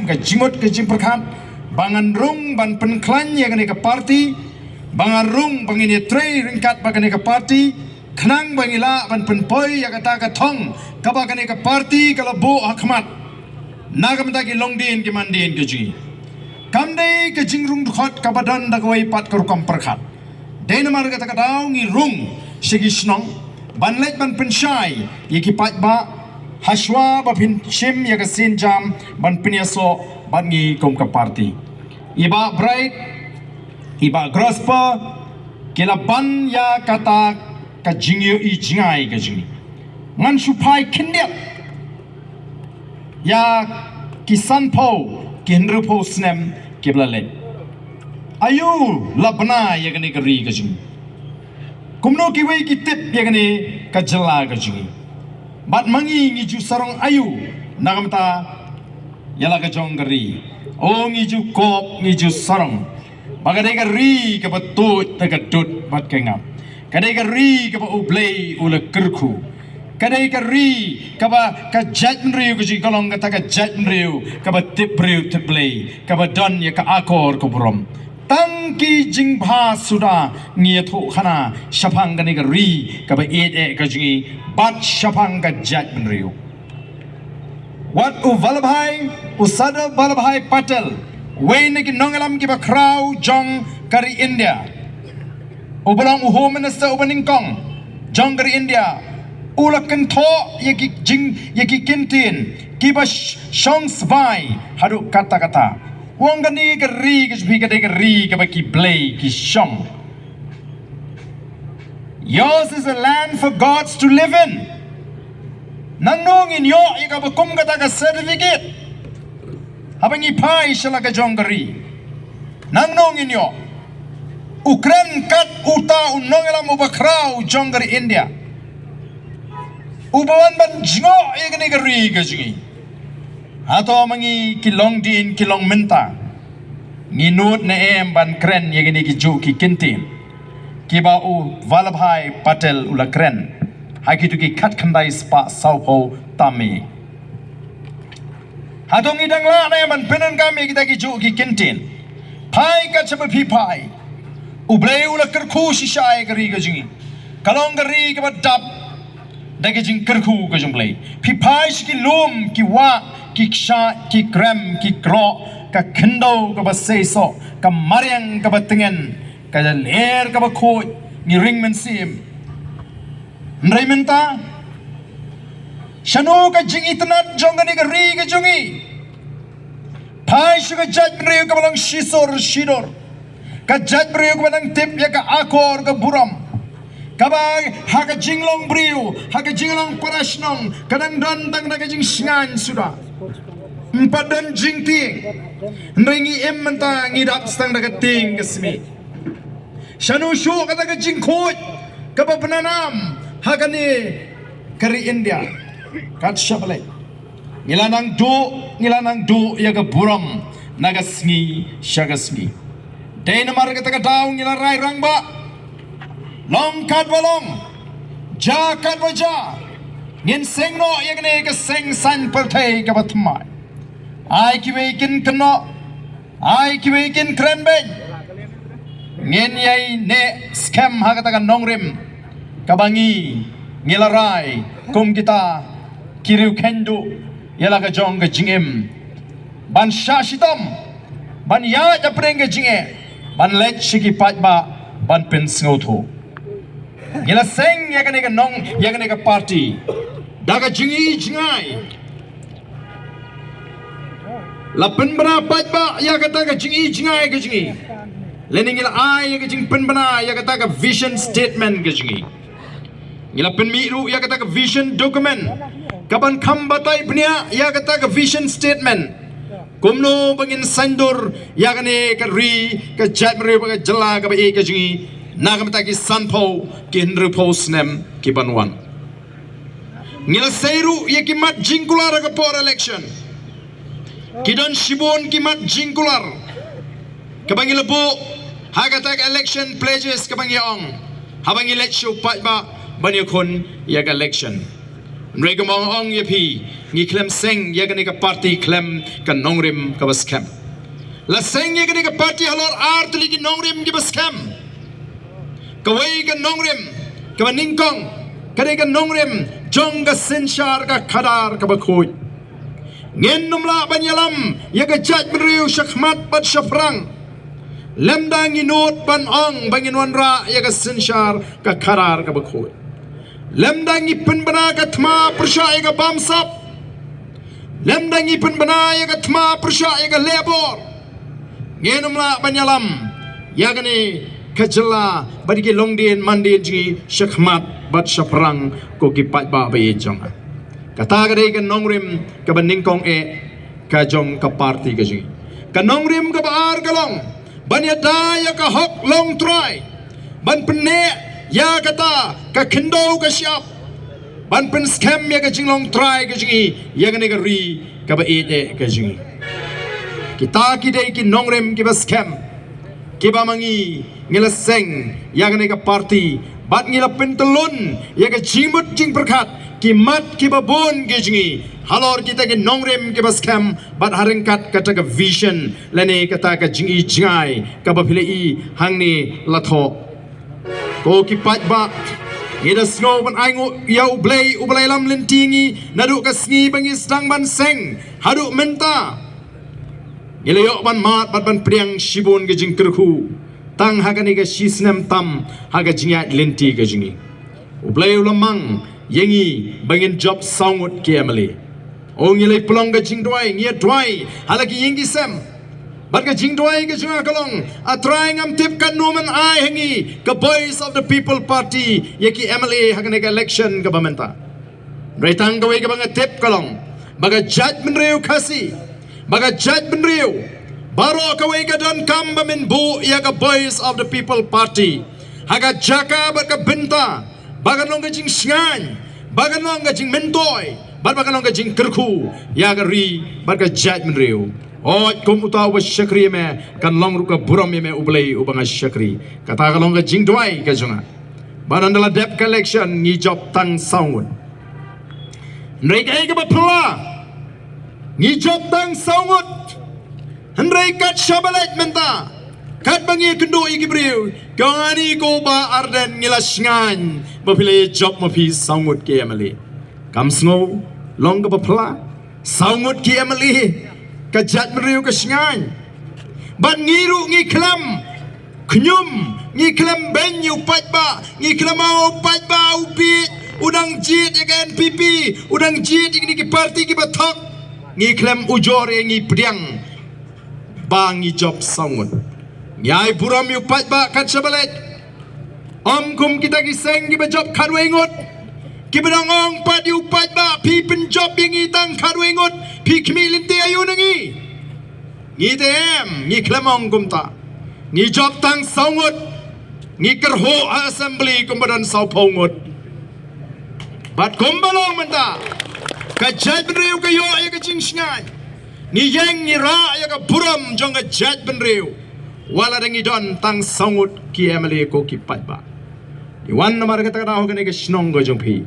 ke jimut ke jimperkat bangan rung ban penklan ya ke parti bangan rung bangini trei ringkat bagani ke parti kenang bangila ban penpoi ya kata ke tong kabagani ke parti kalau bo akmat nagam taki longdin ke mandin ke ji kamdei ke jingrung dukhot kabadan dagwai pat kerukam perkat Denmark kata kadau ngi rung segi snong banlet ban pensyai yaki pat ba haswa ba pin shim ya ke sin jam ban pinyaso ban ngi kom ke parti iba bright iba graspa kila ban ya kata ka jingyo i jingai ka jingi ngan supai kindiat ya kisan po kinru po snem kibla len ayu labna ya gani kari ka jingi kumno ki wei ki tip ya gani ka jela ka jingi bat mangi ngi ju sarong ayu nagamta yala ka jong kari o ngi ju kop ngi ju sarong bagadai ka ri ka batut ta ka tut bat ka ngam kadai ka ri ka ba ublei ula kerku kadai ka ri ka ba ka jat mriu ka ji kalong ka ta ka jat mriu ka ba tip mriu tip blei ka ba don ya ka akor ko brom tangki jingba suda ngiathu khana shapang ka ni ka ri ka ba e ka ji bat shapang ka jat mriu wat u valabhai usada valabhai patel wayne ki nongalam ki ba krau jong kari India ubalang Home Minister ubaningkong jong kari India ulakan tho yaki kintin ki ba shong sbai hadu kata-kata wong gani ka ri ki bi ka de ka ri ka ba ki blay ki shong yours is a land for gods to live in nang nong in yo ika ba kum kata ka certificate habang ipai sila ka jong gari nang nong in yo Ukraine kat uta unong alam ubakraw jong gari India ubawan ban jingo igani gari ka jingi ato mangi kilong din kilong menta nginut na em ban kren igani ki ju ki kintin kiba u Valabhai Patel ula kren hakitu ki kat khandai spa saupo tami hatong idang la na man penan kami kita ki ju ki kintin pai ka chapa phi pai ublei ula kerku shisai gari ka jingi kalong gari ka badap dagi jing kerku ka jumblei phi pai ki lum ki wa ki ksha ki krem ki kro ka khendo ka baseso ka maryang ka batengen ka ler ka ba kho ni ring men sim Nraimenta Shanu ka jing itanat jongani ka ri ka jongi Pai shuka jat mriyo ka balang shisor shidor Ka jat mriyo ka balang tip ya ka akor ka buram Kabang haka jinglong mriyo haka jinglong parasnong kadang dantang na ka jing singan sudah Empadan jing ting Nringi menta ngidap stang na ka ting kasmi Shanu shu kata ka jing khoj kabapananam hagani kari India kat syapalai ngilanang du ya ke buram nagasngi syagasngi Denmark kata ka daw ngilarai rangba long kat balong ja kat baja ngin sengno ya gane ka seng san pertai ka batmai ai kiwekin keno ai kiwekin krenben ngin yai ne scam hakata ka nongrim kabangi ngilarai kum kita kiriu kendo yala ka jong ka jingem ban shashitam ban ya japreng ka jinge ban let shiki patba ban pen snotho ngila seng ya ka nong ya ka party daga jingi jingai lapen bra patba ya ka jingi jingai ka jingi lening ila ai ya ka jing pen bana ya ka vision statement ka jingi ngila penmiru ya kata ke vision document kapan kambatai pnia ya kata ke vision statement kumno bangin sandur ya kane ke ri ke jatmri ke jela ke bai ke jingi nagamta ki sanpo ki hendru posnem ki banwan ngila seiru ya ki mat jingkular ke por election kidon shibon ki mat jingkular ke bangi lebu ha kata ke election pledges ke bangi ong ha bangi let show pat ba banyak kon yak election Mereka mau ong ya pi ngi klem seng ya kan ka parti klem kan nongrim ka baskem. La seng ya kan ka parti halor art ligi nongrim ki baskem. Kawai kan nongrim ka ningkong kare kan nongrim jong ka senshar ka khadar ka bakhoy. Ngen numla banyalam ya ka jaj menriu syakmat bat syafrang. Lemdang inut pan ong bangin wanra ya ka senshar ka khadar ka bakhoy. Lemdangi penbena katma persya ega bamsap. Lemdangi penbena ega katma persya ega lebor. Ngenumla banyalam yagani kajela badigi longdien mandien ji syakmat bat syafrang ko kipat ba bayi jonga. Kata gade kan nongrim ka baningkong kajong ka party ka ji. Ka nongrim ka baar kalong banyada ya ka hok long try. Ban pene ya kata ka kendo ka siap ban pen scam ya ka jinglong try ka jingi ya ka negari ka ba ka jingi kita kidai ki nongrem ki ba scam ki ba mangi ngila seng ya ka nega party bat ngila pentelun ya ka jimut jing perkat ki mat ki ba bon ka jingi halor kita ki nongrem ki ba scam bat harengkat kata ka vision lane kata ka jingi jingai ka ba pilei hangni latho ko kipat ba ida snow ban aingo ya ublay lam lentingi nadu ka sngi bangi sedang ban seng hadu menta ileyok ban mat ban priang shibon ge jing kerhu tang hagani ga shisnem tam haga jingat lenti ge jingi ublay lamang yengi bangin job sangut ke amali ong ilay pelong ge jing dwai ngia dwai halagi yengi sem Bat ka jing dwai ka junga kalong trying am tip kan numan ai hengi ka voice of the people party yaki MLA hakane ka election ka bamenta. Reitang ka ka banga tip kalong baga judgment reu kasi baga judgment reu baro ka ka don kam bamin bu ya ka voice of the people party haga jaka bat ka benta baga nong ka jing sngan baga nong ka jing mentoy baga nong ka jing kerku ya ka ri bat ka judgment reu Oh, kum utaw wa syakri me kan long ruka buram me ublay ubang syakri. Kata kalong ka jing dwai ka junga. Banandala dep collection ni job tang saungun. Nrei ka ba pla. Ni job tang saungut. Nrei kat shabalet menta. Kat bangi kendo ikibriu. Kangani ko ba arden ngilas ngan. Bapilay job mapi saungut ki emali. Kam snow long ka ba pla. Saungut ki emali. Kajat meriu kesengan ban ngiru ngiklam knyum ngiklam benyu patba ngiklam au patba upi udang jit ya NPP udang jit ini ki parti ki batok ngiklam ujor ngi priang bangi job sangut nyai buram yu patba kat sabalet kum kita ki seng ki job kadwengot ki bedangong pat yu patba pi pen job ngi tang kadwengot pi kemilin te ayu nangi ngi tem ngi klemong kumta ngi job tang saungut ngi kerho assembly kumbadan sau pongut bat kumbalong menta ka jaj benriu ka yo ya ka jingsngan ngi yeng ngi ra ya ka buram jong ka jaj benriu wala dangi don tang saungut ki emali ko ki patba iwan namar ka takana ho ka ne ka snong go jong pi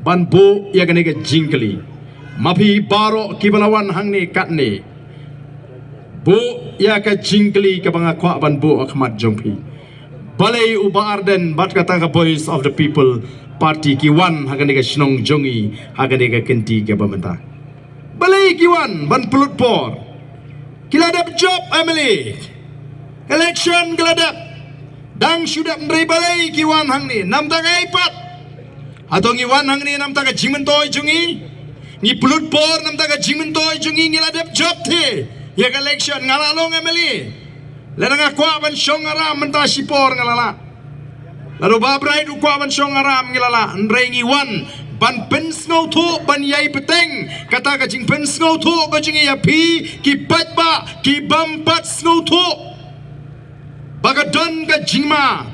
ban bo ya ka ne ka jingkali Mapi baro kibalawan hangni katni bu ya ka jingkli ka banga kwa ban bu akmat jongpi balai uba arden bat kata ka voice of the people party kiwan hagani ka snong jongi hagani ka kenti ka bamenta balai kiwan ban pulut por kiladap job Emily election kiladap dang sudah ndri balai kiwan hangni nam ta ka ipat atau kiwan hangni nam ta ka jimentoy jongi ni pulut por nam taga jimentoy jungi ngiladep job the ya ka election ngalalong Emily leranga kwa ban syong aram menta sipor ngalala lalu babrai du kwa ban syong aram ngilala ndrengi wan ban pensngau thu ban yai peteng kata ka jing pensngau thu ka jingi ya pi ki patba ki bampat snau thu bagadon ka jingma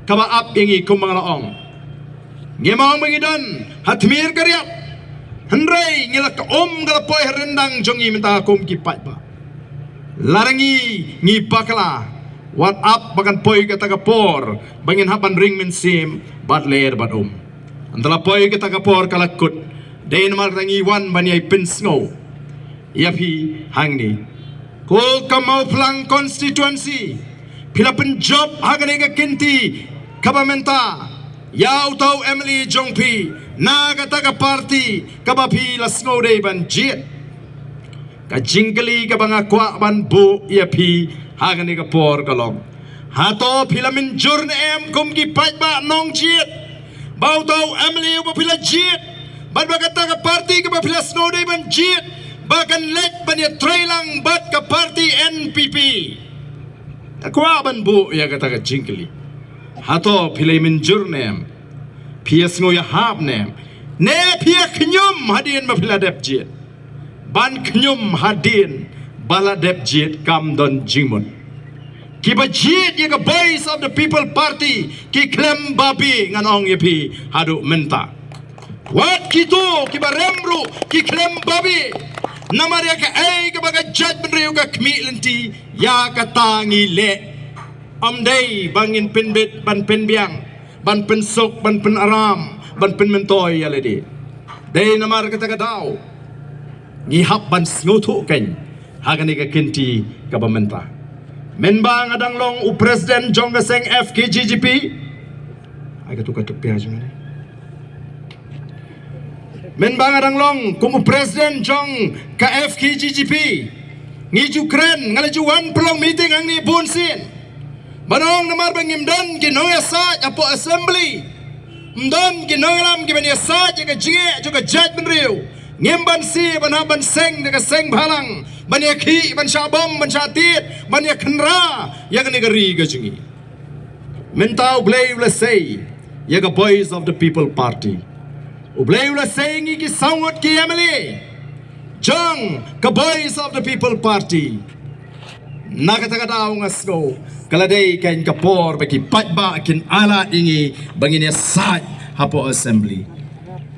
kaba ap yengi kumangalaong ngemang mangidon hatmir karyat Hendrai ngilak gala poi rendang jongi minta kom kipat ba. Larangi ngi bakala. What up bagan poi kata kapor. Bangin hapan ring min sim bat ler bat antara poi kita kapor kalakut day namar tangi wan banyai pinsngo yapi hangni ko kamau pelang constituency pila penjob hagane ka kinti kabamenta yau tau Emily Jongpi na kata parti kabapi lasngo day ban jit ka jingkali ka banga kwa ban bu yapi hagane ka por kalong hato pila min jurn em kum ki pajba nong jit bau tau Emily ba pila jit ban ba kata ka parti ka ba pila snow day ban jit bakan lek ban ya trailang bat ka parti NPP kwa ban bu ya kata ka jingkali hato pila min jurn em pia snow ya hab nem ne pia knyum hadin ba pila dep jit ban knyum hadin bala dep jit kam don jimun kiba jit ya voice of the people party ki klem babi nganong yepi hadu menta wat kito kiba remru ki klem babi namar ya ka ay ka baga judge benriu ka kmi lenti ya katangi le amdai bangin penbet ban penbiang ban pensok ban penaram ban penmentoy ya ledi dei namar kata kadau ngihap ban sngoto ken hagani ka kinti ka bamenta Menbang adang long u Presiden Jong Gaseng FKGGP ay katukat piya jung ni Menbang adang long kum u Presiden Jong ka FKGGP ngi Ukraine ngala juwan pelong meeting ang ni Bunsin manong namar bangimdan ginoya sa apo assembly mdon ginoyam gibani sa jaga jinge juga judge benriu ngimban si ban seng de seng bhalang banyak ki ban syabam ban syatit banyak kenra yang negeri gajungi mentau blay ula say ya ga boys of the people party ublay ula say ngi ki sangot ki Emily jong ka boys of the people party nakata ngasgo kaladai kain kapor bagi patba kin ala ingi bangini saj hapo assembly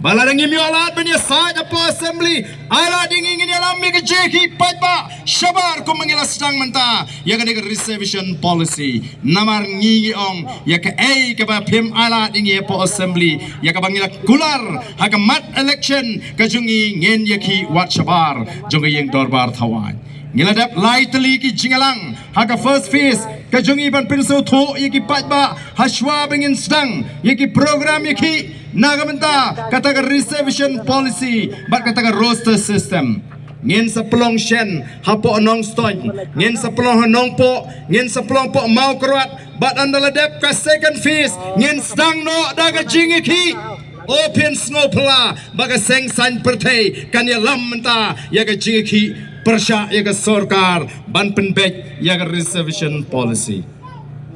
balarang imi alat banya saja po assembly alat ingin alam mi kejeki patba syabar ko mangila sedang menta ya ka nega reservation policy namar ngi ong ya ka ai ka ba pim alat ingi po assembly ya ka bangila kular ha ka mat election ka jungi ngen yaki wat syabar jonga yeng dorbar thawan ngiladap lightly ki jingalang haka first phase kajungi ban pinso tho yaki patba haswa bengin sedang yaki program yaki nagamenta kata ka reservation policy bat kata ka roster system ngin sa pelong shen hapo anong stoy ngin sa pelong hanong po ngin sa pelong po mau keruat bat andaladap ka second phase ngin sedang no daga jingiki open snow pala baga seng san pertei kanya lam menta yaga jingiki persya yaga sorkar ban penbek yaga reservation policy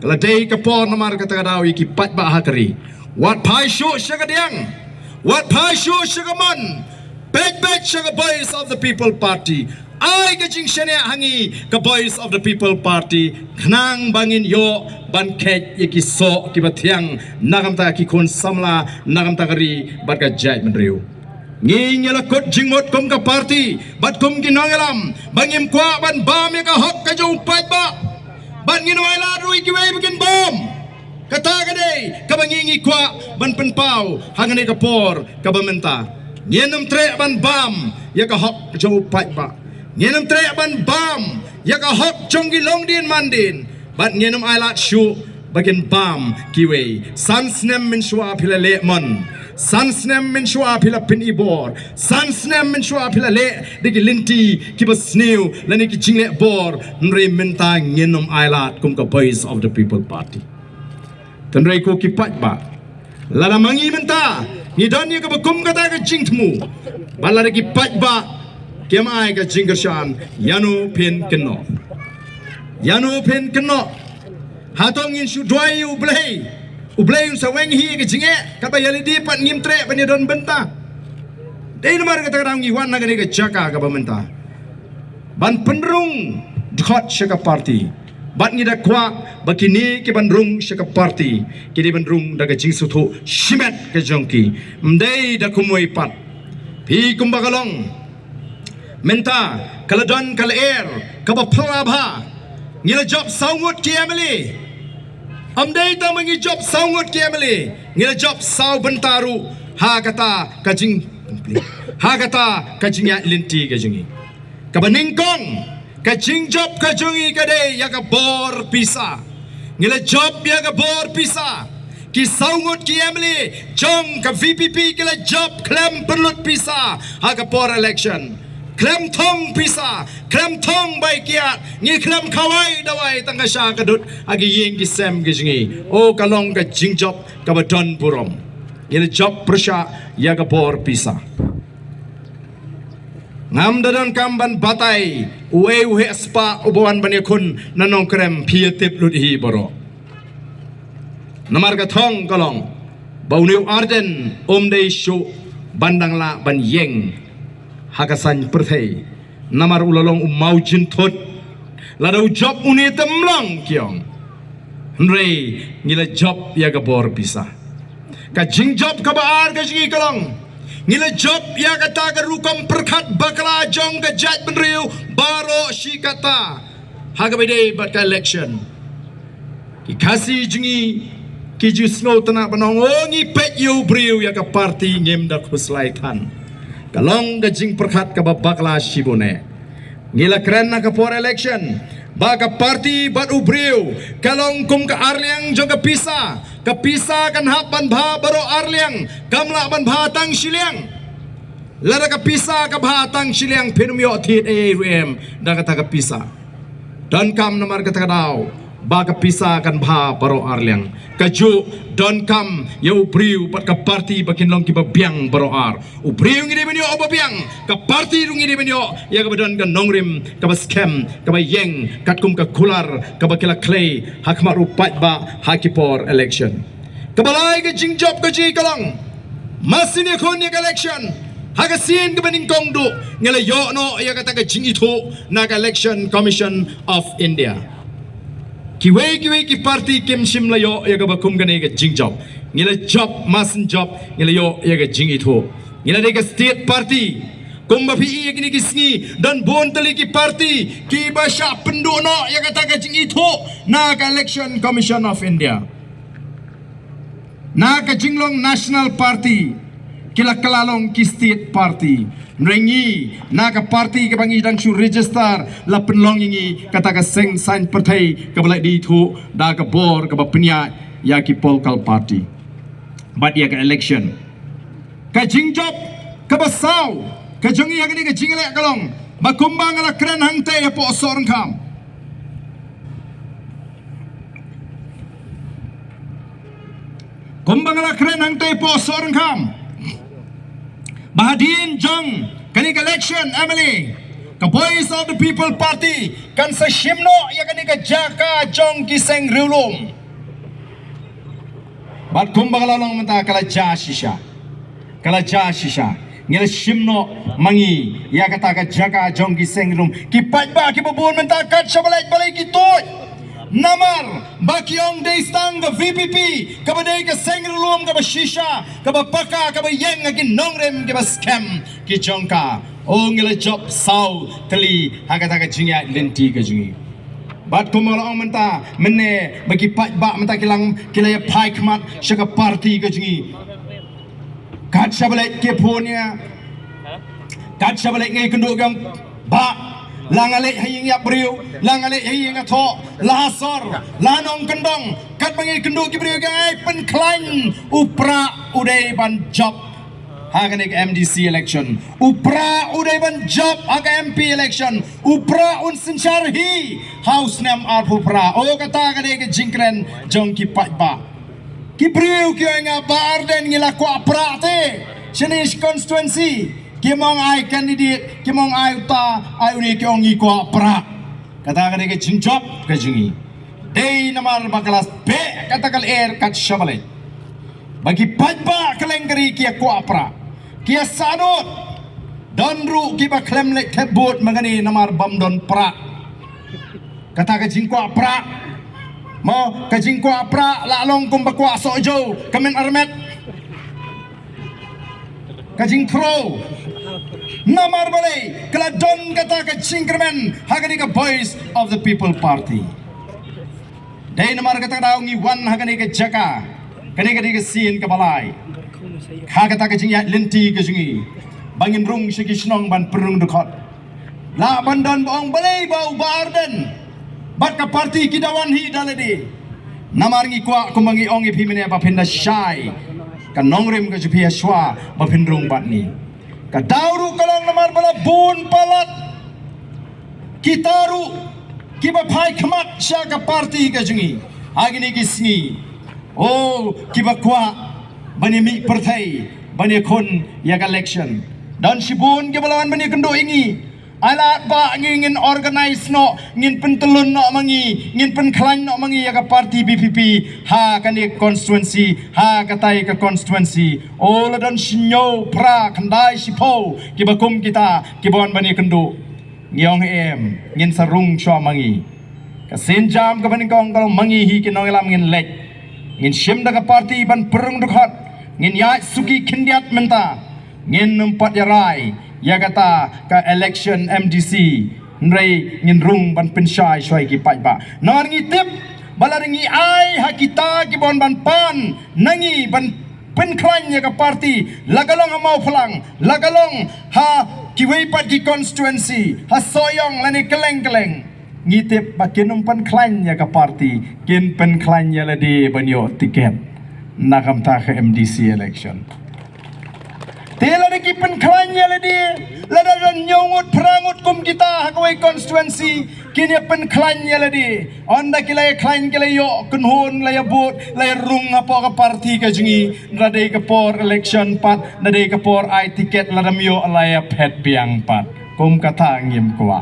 kalau day kapor namar kata kadau yaki pat ba hakari wat pai shu syagadiang wat pai shu syagaman bek syaga boys of the people party ai gajing shane hangi ka boys of the people party khnang bangin yo ban khet yaki so kibathiang nagam ta ki kon samla nagam ta kari bat ka jai menriu ngi nyala kot jingmot kom ka party bat kom ginangalam bangim kwa ban bam ya ka hok ka jong pat ba ban ginwai la rui ki wei bikin bom kata ka dei ka bangingi kwa ban penpau hangane ka por ka bamenta nyenam tre ban bam ya ka hok ka jong pat ba nyenam tre ban bam ya ka hok jong gilong din mandin bat nyenam ailat shu bagian bam kiwe sansnem min shwa phila le mon sansnem min shwa phila pin ibor sansnem min shwa phila le digi linti kibas new lani ki jingle bor nre menta ngenom ailat kum ka boys of the people party tanre ko ki pat ba lala mangi menta ni don ye ka kum kata ka jingtmu bala ki pat ba kemai ka jingershan yanu pin keno hatong in sudwai ublay un saweng hi ke jinge kaba yalidi pat ngimtre bani don benta dei nomar kata kadang iwan nagani ke jaka ka bamenta ban penrung dhot shaka party bat ngida kwa bakini ke bandrung shaka party kini bandrung daga jingsuthu shimet ke jongki mdei da kumoi pat pi kumbagalong menta kaladon kalair kaba phalabha ngila job saungut ki Emily amdei ta mangi job saungut ki Emily ngila job sau bentaru ha kata kajing ya linti kajingi kabaning kong kajing job kajungi kade ya ka bor pisa ngila job ya ka bor pisa ki saungut ki emily jong ka VPP kila job klem perlut pisa ha ka bor election klem thong pisa klem thong bai kiat ngi klem kawai dawai tangga sha kadut agi yeng ki sem kajingi o kalong ka jing job ka badon burom ngila job persya ya ka bor pisa ngam dadan kamban batai uhe spa ubawan banyakun nanong krem pietip lut hi boro namar ka thong kalong bauniu arden omdei shu bandang la ban yeng hakasan perthei namar ulalong umau jin thot ladau job uni temlang kiong nrei ngila job ya ka bor bisa ka jing job ka baar ka jingi kalong ngila job ya kata ka rukam perkhat bakla jong ka jat benriu baro shi kata haga bede bat ka election ki kasi jingi ki ju snow tana banongi pet yu briu ya ka parti ngem da khuslaitan kalong ka jing perkhat ka bakla shibone ngila kren na ka for election baga parti bat ubriu kalong kum ka arliang jong ka pisa kan hapan bha baro arliang kamla ban bha tang shiliang lara ka pisa ka bha tang shiliang pinumyo thit em da ka pisa dan kam namar ka daw baga pisa kan bha baro arliang kaju don kam ya ubriu pat ka parti bakin long ki babiang baro ar ubriu ngi benyo obabiang ka parti rungi benyo ya ka badon ka nongrim ka scam ka yeng katkum ka kular ka bakila clay hakmar upat ba hakipor election kabalai ka jing job ka ji kalong masini kon ya election haga sin ka baning kongdu ngala yo no ya kata ka jing itu na election commission of India kiwe ki parti kim sim layo ya ka bakum gane ka jing job ngila job masin job ngila yo ya ka jing itu ngila de ka state party kumba pi ya kini kisngi dan bon tali ki party ki basha pendono ya kata ka jing itu na ka election commission of India na ka jinglong national party kila kalalong ki state party Rengi na ka parti ka bangi dang su register la penlong ingi kata ka seng sign partai ka balai di thu da ka bor ka bapnya ya ki political party but ya ka election ka jingjob ka basau ka jongi ya ka jingale kalong makumbang ala kren hangte ya po sorang kam kumbang ala kren hangte po sorang kam Bahadin Jong kani election Emily ka Voice of the People Party kan sa Shimno ya kani ka Jaka Jong Kiseng Rilum bat kumbagalong menta kala jashisha ngel Shimno mangi ya kata ka Jaka Jong Kiseng Rilum ki patba ki babun menta kat balai kitoy namar bakyong deistang ka VPP kabadai ka sengrilum ka bashisha ka bapaka ka bayeng agin nongrem ka scam ki jongka o ngila job sau tali hakata ka jingya lenti ka jingi bat kumalong menta menne bagi patba menta kilang kilaya pai kmat shaka party ka jingi kat shabalek ke punya kat shabalek ngai kenduk yang ba langale haying ya briu langale haying atho lahasor lanong kendong kat bangi kenduk ki briu gai pen klan upra udai ban job hagane ka MDC election upra udai ban job aga MP election upra un sinchar hi house nam ar upra o kata gane ka jingkren jong ki patba ki briu ki nga bar den ngila ko apra te Shanish constituency kimong ai candidate kimong ai uta ai uni kyong i ko pra kata ka ke jingjop ka jingi dei namar bakalas be kata kal air kat shabale bagi patba kalengri ki ko pra ki sanot donru ki ba klem le kebot mangani namar bam don pra kata ka jing ko pra mo ka jing ko pra la long kum ba ko sojo kamen armet ka jing pro namar balai kala don kata ka cingkermen hagani ka Voice of the People Party dai namar kata daungi wan hagani ka Jaka kani ka sin ka balai kagata ka jing ya lenti ka jingi bangin rung sikisnong ban perung dukot la bandan bong balai bau barden bat ka parti kidawan hi daladi namar ngi kwa kumangi ongi phimene ba phinda shai ka nongrem ka jupia shwa ba phinrung bat ni ka dauru kalong namar bala bun palat kitaru kiba phai khmat sha ka parti ka jingi agini kisni oh kiba kwa bani mi perthai bani kon ya election dan sibun kibalawan bani kendo ingi alat ba ngin organize no ngin pentelun no mangi ngin penklan no mangi ya ka parti BPP ha kan constituency ha katai ka constituency all dan sinyo pra kandai sipo kibakum kita kibawan bani kendo ngiong em ngin sarung chwa mangi ka senjam ka bani kong kalong mangi hi kinong elam ngin lek ngin shim da ka parti ban perung dukhat ngin ya suki kindiat menta ngin numpat yarai ya kata ka election MDC nrei ngin rung ban pensyai shoi ki pai ba nar ngi tip balaringi ai hakita ki bon ban pan nangi ban penklan ya ka parti lagalong mau phalang lagalong ha ki wei pat ki constituency ha soyong lani keleng-keleng ngitip bakin umpan klan ya ka parti kin penklan ya ladi banyo tiket nakam ta ka MDC election tela de ki penklan ya ladi lada dan nyongut perangut kum kita hakawai constituency kin ya penklan ya ladi onda kilai klan kilai yo kunhun laya bot laya rung apa ka parti ka jingi radai ka por election pat radai ka por ai tiket ladam yo laya pet biang pat kum kata ngim kwa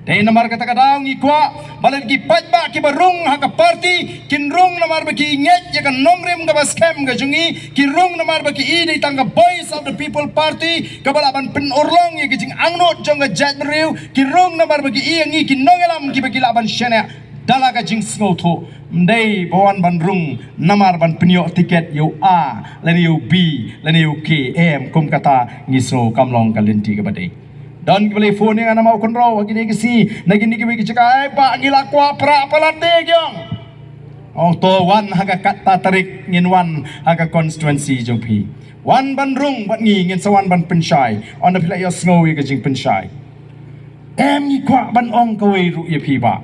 dai namar kata kadang ikwa balan ki patba ki barung ha ka parti kin rung namar ba ki nget ya kan nongrem ga baskem ga jungi ki rung namar ba ki i dai tanga voice of the people party ka balaban pen orlong ya ki jing angnot jong ga jadriu ki rung namar ba ki i ngi ki nongelam ki ba ki laban shena dala ga jing sngoto mdai bawan ban rung namar ban penyo tiket yo A lani yo B lani yo K M kum kata ngiso kamlong kalenti ka badai dan kembali phone yang nama ukun raw gini kisi nagini kibi kicakai pak gila kwa pra palate gyong oh to wan haga kata tarik ngin wan haga constituency jongpi wan bandrung bat ngi ngin sawan ban pensyai on the pilai yos ngowi ka jing pensyai em ngi kwa ban ong ka wei ru ye pi ba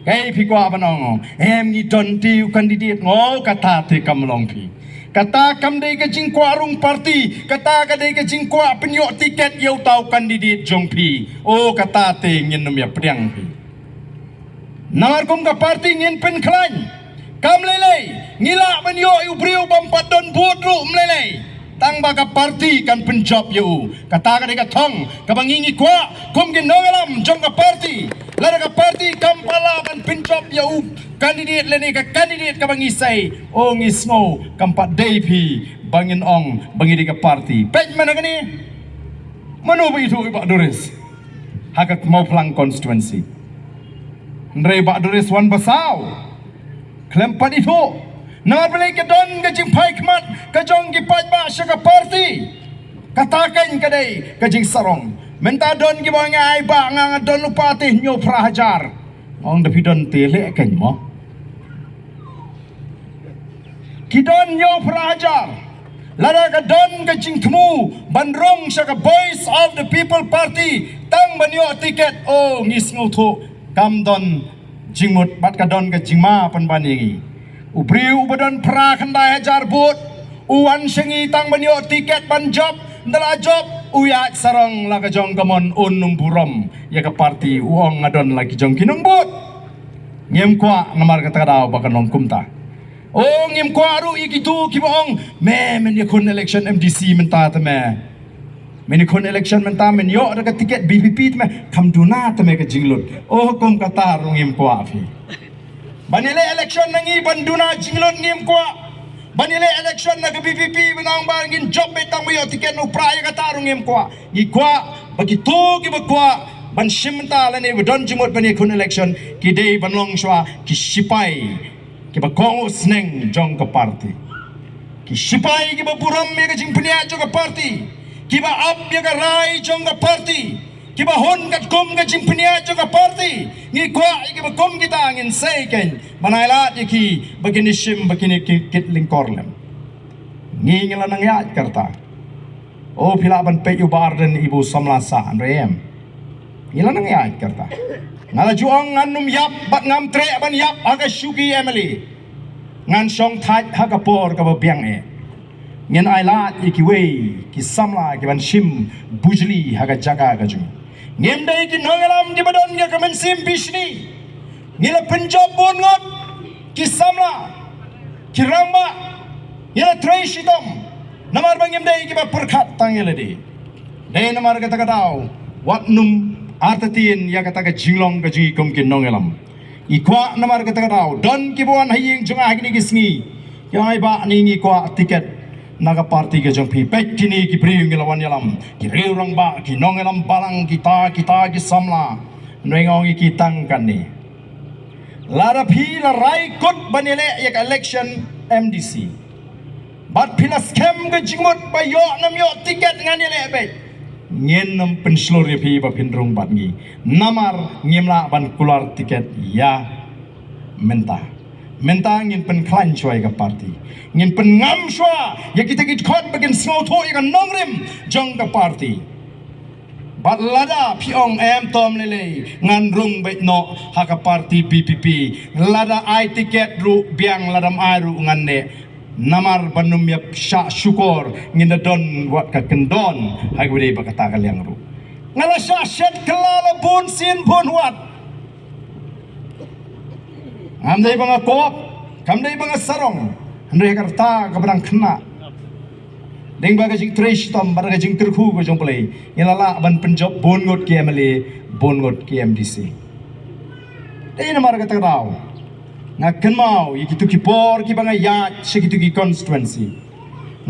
kai pi kwa ban ong em ngi don tiu candidate ngo kata te kamlong pi kata kam dei ka jing kwa rung parti kata ka dei ka jing kwa penyo tiket yau tau kandidat jong pi oh kata te ngin nom ya priang pi nar kum ka parti ngin pen klan kam lelei ngila benyo yu briu bampat don bodru mlelei tang ba ka parti kan penjob yu kata ka dei ka thong ka bangingi kwa kum gin nongalam jong ka parti lara ka parti kam pala ban penjob yu kandidat leni ka kandidat ka bangisai oh ngisno kampat daypi bangin ong bangi di ka parti pej mana kani mano ba itu Pak Doris hagak mau pelang constituency ndrei Pak Doris wan basau klempat itu na beli ke don ke jing pai kmat ke jong ki paj ba sya ka parti katakan ka dei ke jing sarong menta don ki ba ngai ba ngang don lupa teh nyo prahajar ong dapi don tele kan mo kidon yo prahajar lada ka don ka jingtmu bandrong sa ka voice of the people party tang banyo tiket oh ngis ngoto kam don jingmut bat ka don ka jingma pan baningi ubriu badon pra khandai hajar bot uan sengi tang banyo tiket ban job ndala job uya sarong la ka jong kamon unum burom ya ka party uong ngadon lagi jong kinung bot ngem kwa namar ka tagadaw baka nong kumta oh ngim kwaru ikitu kibong me men yakun election MDC menta ta me men yakun election menta men yo ada tiket BPP me kam duna ta me ka jinglut oh kum kata ru ngim kwa fi banile election nangi banduna jinglut ngim kwa banile election na BPP benang bangin job betang yo tiket no praya kata ru ngim kwa gi kwa bagitu gi bakwa ban shimta la ne don jimot ban yakun election ki dei banlong shwa ki sipai kiba kongo sneng jong ka parti ki sipai kiba buram me ka jing pnia jong ka parti kiba up ya ka rai jong ka parti kiba hon ka kum ka jing pnia jong ka parti ngi kwa kiba kum kita ngin sei ken manaila ki bagini shim bagini kit lingkorlem ngingila nang ya karta o pila ban pe yu barden ibu samlasa rem ngila nang ya karta ngala juang nganum yap bat ngam tre ban yap aga shugi emily ngan song thai haga por ka biang e ngen aila ikiwe ki samla ki ban shim bujli haga jaga ga ju ngem dai ki nongalam di badon ga kamen sim bishni ngila penjob bon ngot ki samla ki ramba ngila trei shitom namar bangem dai ki ba perkhat tangele di dai namar ka takadau wat num artatin ya kata ka jinglong ka ji kom ki nongalam ikwa namar ka takadau don ki buan haying junga hagni gisngi ya ba ni ni kwa tiket naga parti ke jong pi pek kini ki priung ngelawan yalam ki reurang ba ki nongalam balang kita ki samla noengong ki tangkan ni lara phi la rai kot banele yak election MDC bat pila scam ke jingmut ba yo nam yo tiket nganele be ngen nam penslor phi ba pinrung bat ngi namar ngimla ban kular tiket ya menta ngin pen klan choi ka parti ngin pen ngam shwa ya kita kit khot bagen snow tho ya nongrim jong ka parti bat lada piong em tom lele ngan rung be no ha ka parti PPP lada ai tiket ru biang ladam aru ngan ne namar banum yap sha syukur ngin da don wat ka kendon ha gede ba kata kaliang ru ngala sha shet kelala bun sin bun wat amdai banga kop kamdai banga sarong andai karta kabrang khna ding baga jing trish tom baga jing terkhu go jong play yalala ban penjob bon ngot ki MLA bon ngot ki MDC dei na mar kata daw ngaken mau yikitu ki por ki banga ya sekitu ki constituency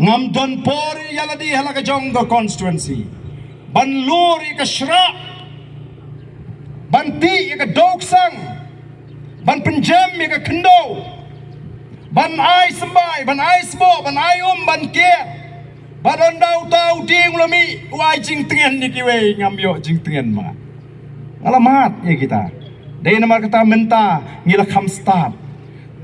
ngam don por yala di hala ka jong go constituency ban luri ka shra ban ti ka doksang ban penjam ya ka kendo ban ai sembai ban ai sbo ban ai ban ke ban ondau tau ding lomi wai jing tingen ni kiwe ngam yo jing tingen ma alamat ya kita dai namar kata menta ngila kham start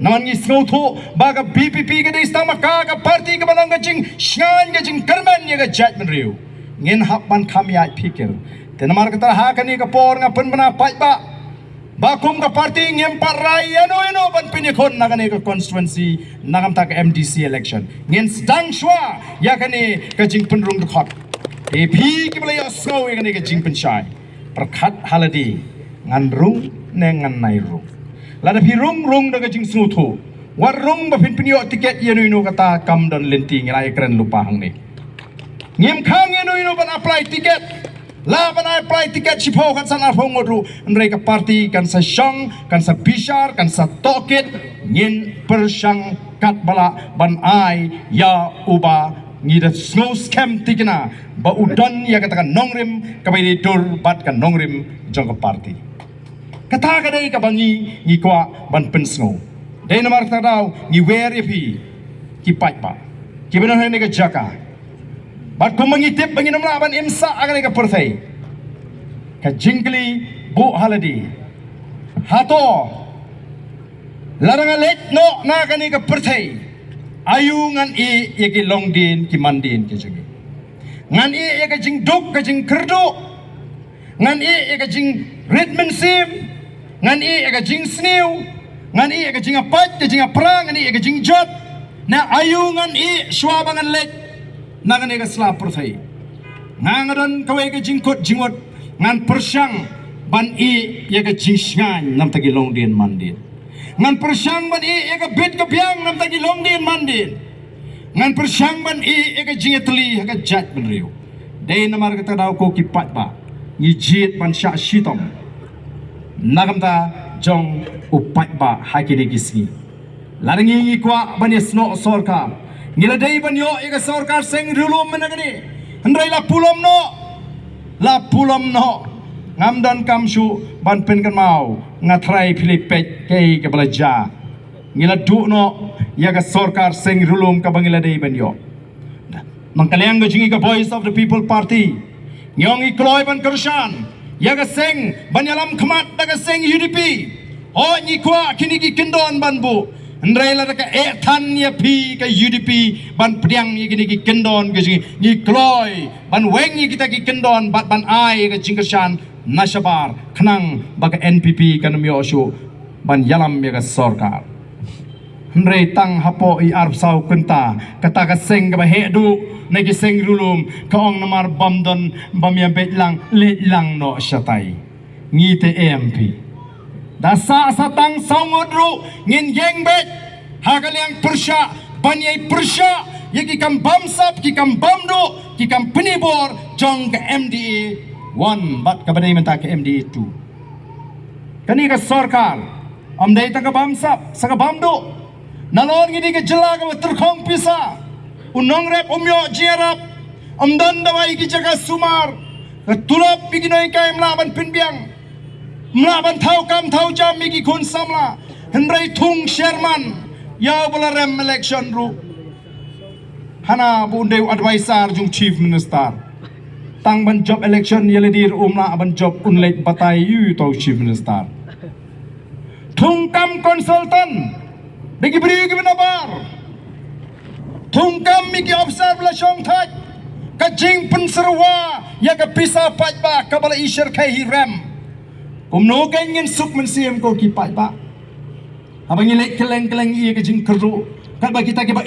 naman ngi snow tho baga BPP ke dei stang maka ka party ke banang jing shan ke jing kerman ya ka judgment riu ngin hap ban kham ya pikir te namar kata ha kani ka por ngapen bana pai ba bakum ka party ngem parai ano ban pinikon nagane ka constituency nagam ta ka MDC election ngin stang shwa ya kane ka jing penrung khot e phi ki bala yo snow ya kane ka jing penshai perkhat haladi ngan rung ne ngan nai rung lada phi rung da ka jing snow tho war rung ba phin pinyo tiket yenu ino kata kam don lenti ngai kren lupa hang ne ngem khang yenu ino ban apply tiket la ban apply tiket sipo kan sana fongodu mereka parti kan sa syang kan sa bishar kan sa toket ngin persyang kat bala ban ai ya uba ngida snow scam tikina ba udan ya katakan nongrim kabai dur bat kan nongrim jong parti kata kadai ka bangi ngi kwa ban pen snow dai namar tadau ngi wer yapi ki pai pa ki benar ne ka jaka bat ko mangitip bangin namla ban imsa agan ka perthai ka jingli bu haladi hato larang let no na kani ka perthai ayungan i yaki longdin ki mandin ki jagi ngan i yaka jing duk ka jing kerdu ngan i yaka jing ritmen sim ngan i yaka jing snew ngan i yaka jing apat ka jing aprang ngan i yaka jing jot na ayungan i swabangan let nagane ka slap perthai ngangadon kawai ka jingkot jingot ngan persyang ban i ya ka jingsngan nam tagi longdin mandin ngan persyang ban i ya ka bit ka biang nam tagi longdin mandin ngan persyang ban i ya ka jingetli ya ka jat ban riu dei namar ka tadaw ko kipat ba ni jit ban sha shitom nagam ta jong upat ba hakini gisni larangi kwa ban yesno sorka ngila dai banyo ika sarkar seng rulum menagani handrai la pulom no ngamdan kamsu ban pen kan mau ngatrai pilipet kei ke belaja ngila du no ya ka sarkar seng rulum ka bangila dai banyo mangkaliang go jingi ka voice of the people party nyong ikloy ban kershan ya ka seng banyalam khamat da ka seng UDP o ni kwa kini ki kendon ban bu Ndrai la ka tan ya pi ka UDP ban priang ni gini ki kendon ke ni kloy ban wengi kita ki kendon ban ai ka jingkershan nasabar khnang baka NPP kan mioshu ban yalam ya ka sarkar. Ndrai tang hapo I arp sau kunta kata ka seng ka hedu na ki seng rulum ka ong namar bamdon bamya betlang letlang no shatai ngite MP dasa satang sangudru ngin yengbet hagaliang persya banyai persya yaki kam bamsap ki kam bamdo ki kam penibor jong ke MDA 1 bat ka badai menta ke MDA 2 kani ka sarkar amdai ta ka bamsap sa ka bamdo nalon ngini ke jela ka terkhong pisa unong rep umyo jiarap amdan dawai ki jaga sumar tulap biginoi kai mlaban pinbiang melaban thau kam thau jam migi kun samla hendrai thung Sherman ya bola rem election ru hana bunde advisor jung chief minister tang ban job election yeledir umna ban job unlek batai yu to chief minister thung kam consultant degi bri gi benabar thung kam migi observe la shong thaj ka jing penserwa ya ka pisa pajba ka bala isher kai rem no ganyan suk man siyam ko kipai ba habang ilek keleng keleng iya ke jing keru kan ba kita ke ba